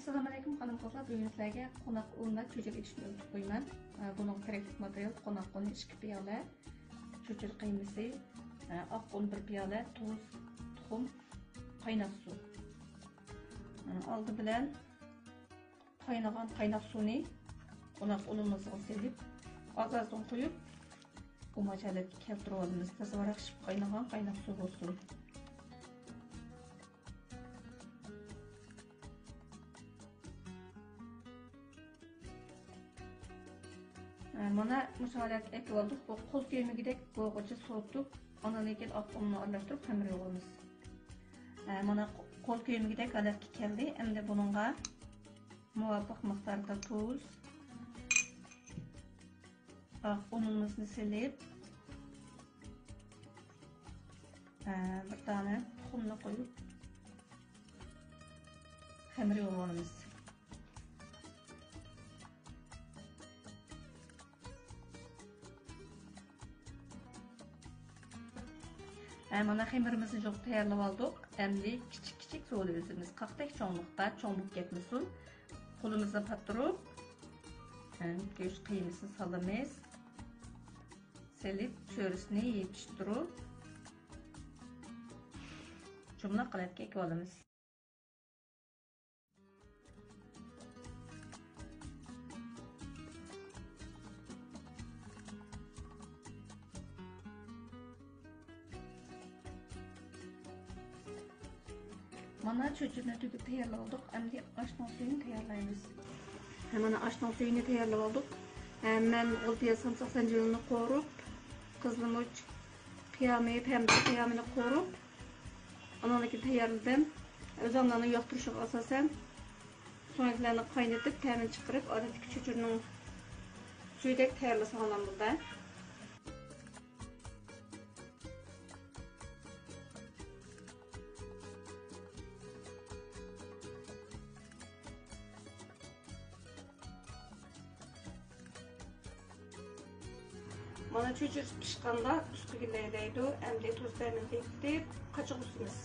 Assalomu alaykum qadim qizlar. Bugun sizlarga qo'noq unla cho'chir idishni o'rgatib qo'yaman. Buning kerakli material qo'noq un 2 piyola, cho'chir qiymasi, oq un 1 piyola, tuz, tuxum, qaynoq suv. Oldi bilan qaynagan qaynoq suvni qo'noq unimizga selib, og'azdan qo'yib, bu machalatga keltirib olamiz. Tezroq pishib qaynagan qaynoq suv bo'lsin. Mana musolat ekib oldik. Bu qo'l kiyimigidek bo'g'ichi so'tib, ondan keyin oq unni aralashtirib xamir yo'g'amiz. Mana qo'l kiyimigidek holatga keldi. Endi buningga muvofiq miqdorda tuz, oq unimizni silib, bir tane tuxumni qo'yib xamir yo'g'amiz. Mana xamirimizni çok tayyorlab oldik. Endi kichik so'li o'zimiz qaqdek cho'nliqda, cho'nlik ketmasin. Qo'limizni pattirib, go'sht qiymasini solamiz. Selib, cho'risini yetishtirib, jumla qilatga ekib olamiz. Mana cho'chirni tugib tayyorlab oldik. Endi oshning suyini tayyorlaymiz. Mana oshning suyini tayyorlab oldik. Men g'ulpiya samsaq zanjirini qo'rib, qizilmuch qiyamini qo'rib, ondan keyin tayyorladim. O'zimdan yoqtirishga asosan so'nglarni qaynatib, ta'min chiqarib, odatdagi cho'chirning suyidek tayyorlasam bo'ladi. Mana cho'chir pishganda ustiga laylaydi. Endi tuz ta'min etib, qachiq usimiz.